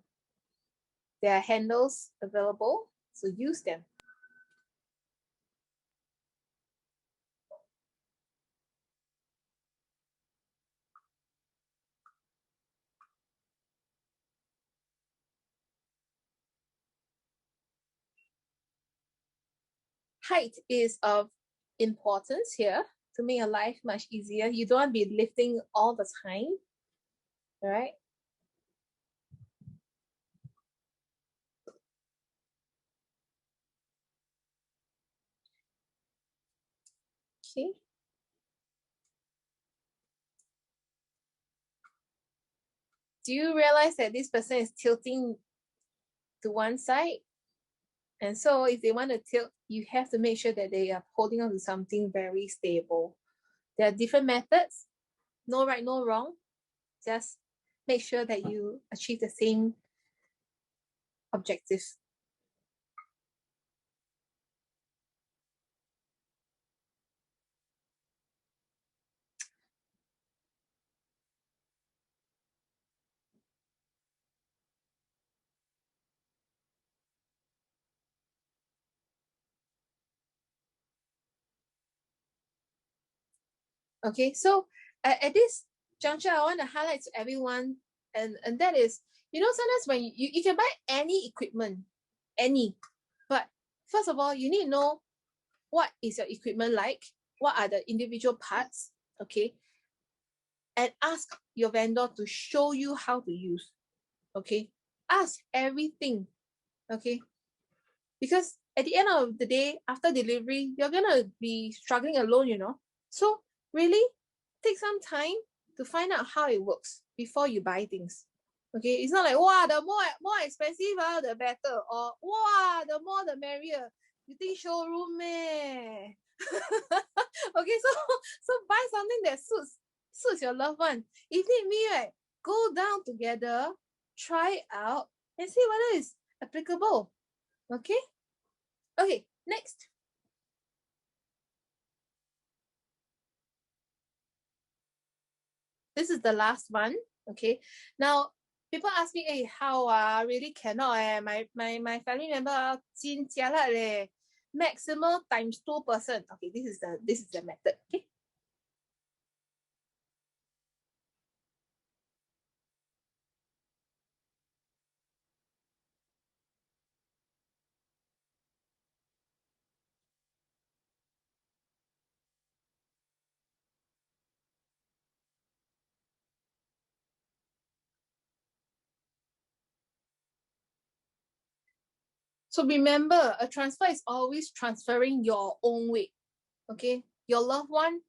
There are handles available, so use them. Height is of importance here to make your life much easier. You don't want to be lifting all the time, right? Okay. Do you realize that this person is tilting to one side? And so if they want to tilt, you have to make sure that they are holding on to something very stable. There are different methods, no right, no wrong. Just make sure that you achieve the same objective. Okay, so at this juncture, I want to highlight to everyone, and that is, sometimes when you can buy any equipment, but first of all, you need to know what is your equipment like, what are the individual parts, okay, and ask your vendor to show you how to use, okay. Ask everything, okay, because at the end of the day, after delivery, you're gonna be struggling alone, so really take some time to find out how it works before you buy things. Okay, it's not like, wow, the more expensive, the better, or wow, the more the merrier. You think showroom meh? Okay, so buy something that suits your loved one. If need me, right, go down together, try it out, and see whether it's applicable. Okay? Okay, next. This is the last one. Okay. Now, people ask me, hey, how really cannot my family member jin jialat leh. Maximum times 2%. Okay, this is the method. Okay. So remember, a transfer is always transferring your own weight. Okay. Your loved one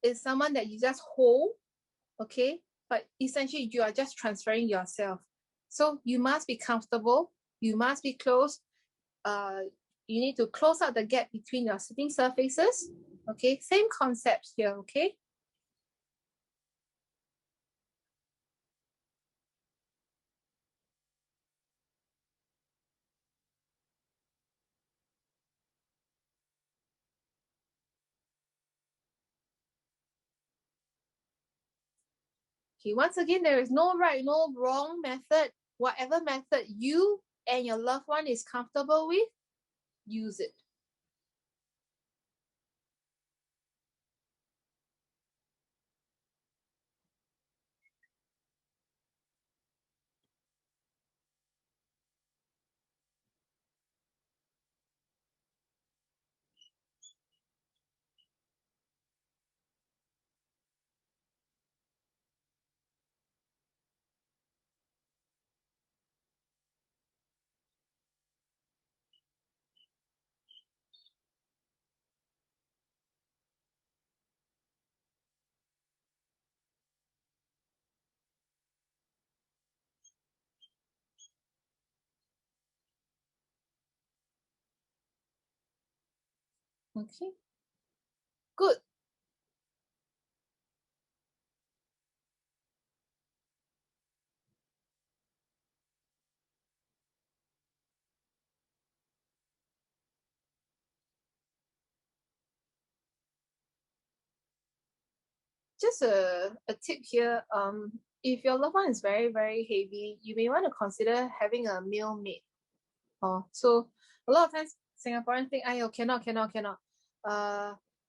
is someone that you just hold. Okay. But essentially, you are just transferring yourself. So you must be comfortable. You must be close. You need to close out the gap between your sitting surfaces. Okay. Same concepts here. Okay. Okay, once again, there is no right, no wrong method. Whatever method you and your loved one is comfortable with, use it. Okay, good. Just a tip here. If your loved one is very, very heavy, you may want to consider having a meal mate. So a lot of times Singaporeans think, "Ayo, cannot.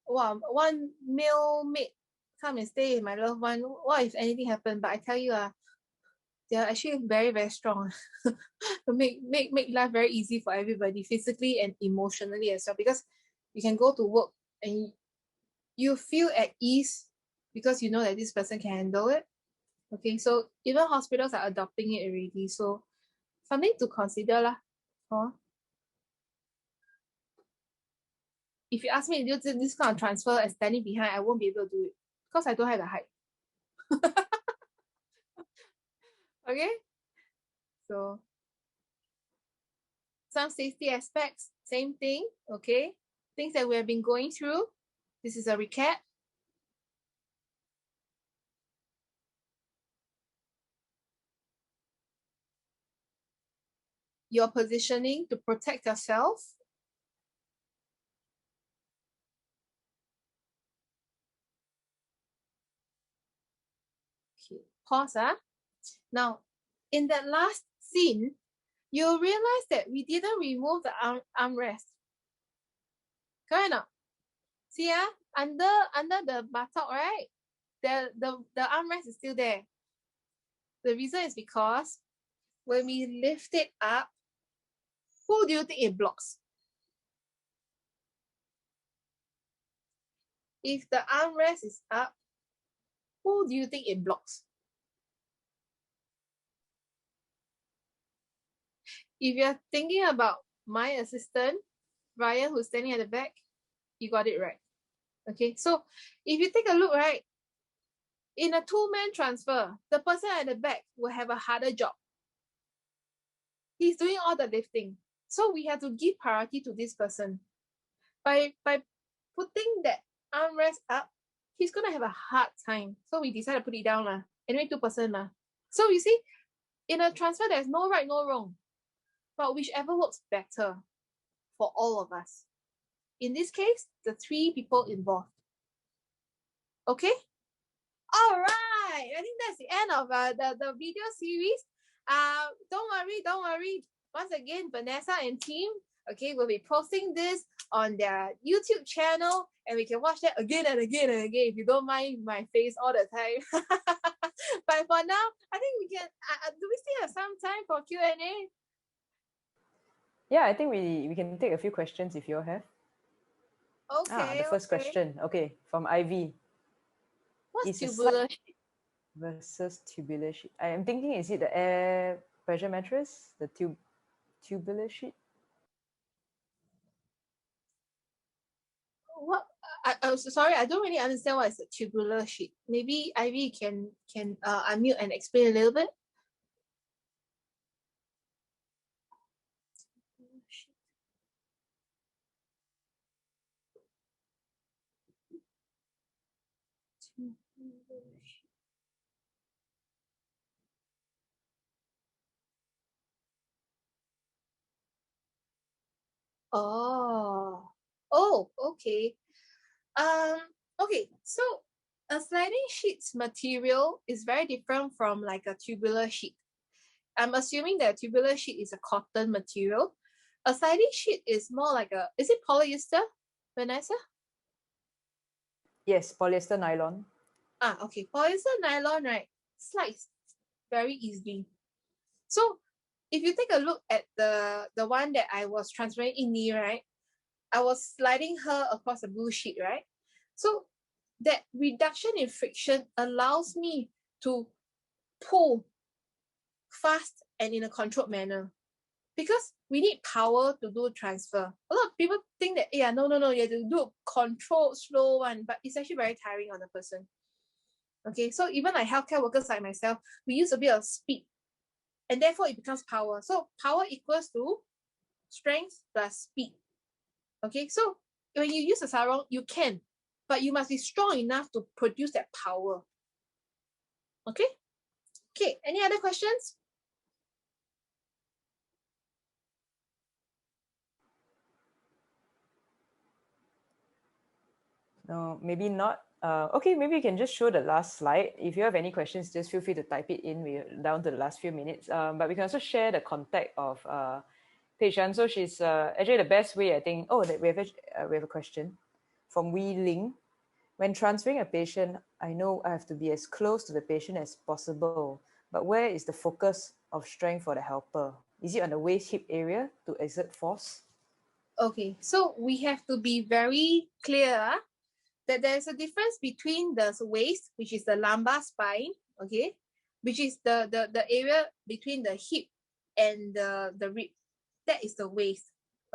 Wow, one meal mate come and stay with my loved one. What if anything happen?" But I tell you, they're actually very, very strong to make life very easy for everybody, physically and emotionally as well. Because you can go to work and you feel at ease because you know that this person can handle it. Okay, so even hospitals are adopting it already. So something to consider lah. If you ask me to do this kind of transfer and standing behind, I won't be able to do it because I don't have the height. Okay, so some safety aspects, same thing. Okay, things that we have been going through. This is a recap. Your positioning to protect yourself. Okay, pause. Now, in that last scene, you'll realize that we didn't remove the armrest. Correct or not? See, under the buttock, right? the armrest is still there. The reason is because when we lift it up, who do you think it blocks? If the armrest is up, who do you think it blocks? If you're thinking about my assistant, Ryan, who's standing at the back, you got it right. Okay, so if you take a look, right, in a two-man transfer, the person at the back will have a harder job. He's doing all the lifting. So we have to give priority to this person. By putting that armrest up, he's going to have a hard time. So we decided to put it down. Anyway, 2%. So you see, in a transfer, there's no right, no wrong. But whichever works better for all of us. In this case, the 3 people involved. Okay? All right. I think that's the end of the video series. Don't worry. Once again, Vanessa and team, okay, will be posting this on their YouTube channel, and we can watch that again and again and again if you don't mind my face all the time. But for now, I think we can. Do we still have some time for Q&A? Yeah, I think we can take a few questions if you all have. Okay. The first question. Okay, from Ivy. What's tubular sheet versus tubular sheet? I am thinking, is it the air pressure mattress, the tubular sheet? What? I'm so sorry, I don't really understand what is a tubular sheet. Maybe Ivy can unmute and explain a little bit. Oh, okay. Okay, so a sliding sheet's material is very different from like a tubular sheet. I'm assuming that a tubular sheet is a cotton material. A sliding sheet is more like is it polyester, Vanessa? Yes, polyester nylon. Okay, polyester nylon, right, slides very easily. So if you take a look at the one that I was transferring in knee, right, I was sliding her across the blue sheet, right? So that reduction in friction allows me to pull fast and in a controlled manner. Because we need power to do transfer. A lot of people think that, yeah, no, you have to do controlled, slow one, but it's actually very tiring on the person. Okay, so even like healthcare workers like myself, we use a bit of speed, and therefore it becomes power. So power equals to strength plus speed. Okay, so when you use a sarong, you can, but you must be strong enough to produce that power. Okay? Okay, any other questions? No, maybe not. Okay, maybe you can just show the last slide. If you have any questions, just feel free to type it in. We're down to the last few minutes. But we can also share the contact of Shan. So she's actually the best way, I think. Oh, we have a question from Wee Ling. When transferring a patient, I know I have to be as close to the patient as possible. But where is the focus of strength for the helper? Is it on the waist hip area to exert force? Okay, so we have to be very clear that there's a difference between the waist, which is the lumbar spine, okay, which is the area between the hip and the rib. That is the waist.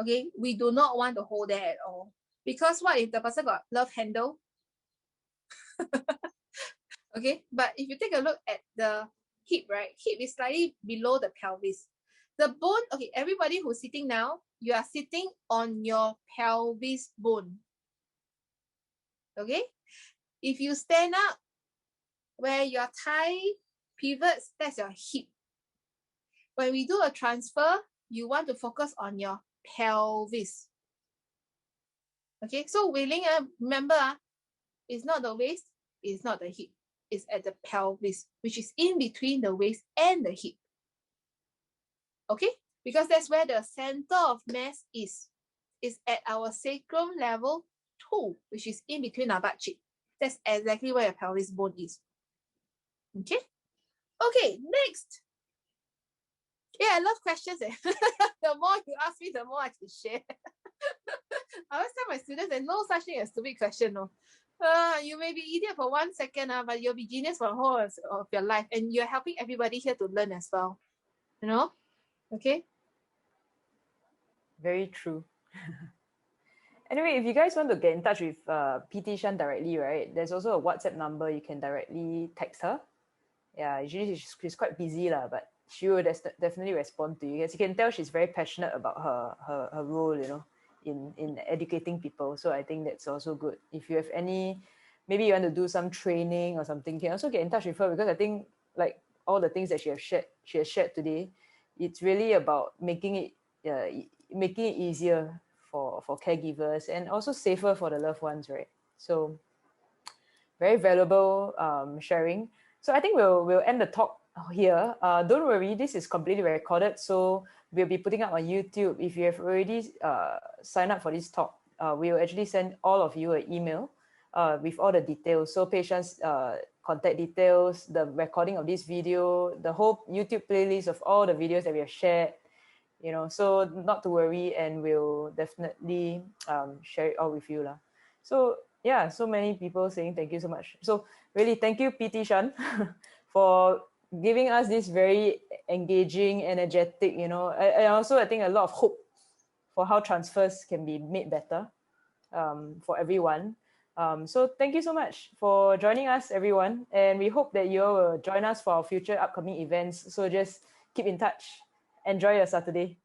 Okay, we do not want to hold that at all, because what if the person got love handle? Okay, but if you take a look at the hip, right, hip is slightly below the pelvis. The bone, okay, everybody who's sitting now, you are sitting on your pelvis bone. Okay, if you stand up, where your thigh pivots, that's your hip. When we do a transfer, you want to focus on your pelvis. Okay, so Wei-Ling, remember, it's not the waist, it's not the hip, it's at the pelvis, which is in between the waist and the hip. Okay, because that's where the center of mass is at our sacrum level 2, which is in between our butt cheek. That's exactly where your pelvis bone is. Okay? Okay, next. Yeah, I love questions. The more you ask me, the more I can share. I always tell my students there's no such thing as stupid question. No. You may be idiot for 1 second, but you'll be genius for the whole of your life. And you're helping everybody here to learn as well. You know? Okay? Very true. Anyway, if you guys want to get in touch with PT Shan directly, right, there's also a WhatsApp number you can directly text her. Yeah, usually she's quite busy, but she will definitely respond to you. As you can tell, she's very passionate about her role, in educating people. So I think that's also good. If you have any, maybe you want to do some training or something, you can also get in touch with her, because I think like all the things that she has shared today, it's really about making it easier for caregivers, and also safer for the loved ones, right? So very valuable sharing. So I think we'll end the talk here. Don't worry, this is completely recorded, so we'll be putting up on YouTube. If you have already signed up for this talk, we'll actually send all of you an email with all the details. So patients' contact details, the recording of this video, the whole YouTube playlist of all the videos that we have shared. So not to worry, and we'll definitely share it all with you lah. So yeah, so many people saying thank you so much. So really, thank you, PT Shan, for giving us this very engaging, energetic, and also I think a lot of hope for how transfers can be made better for everyone. So thank you so much for joining us, everyone, and we hope that you all will join us for our future upcoming events. So just keep in touch. Enjoy your Saturday.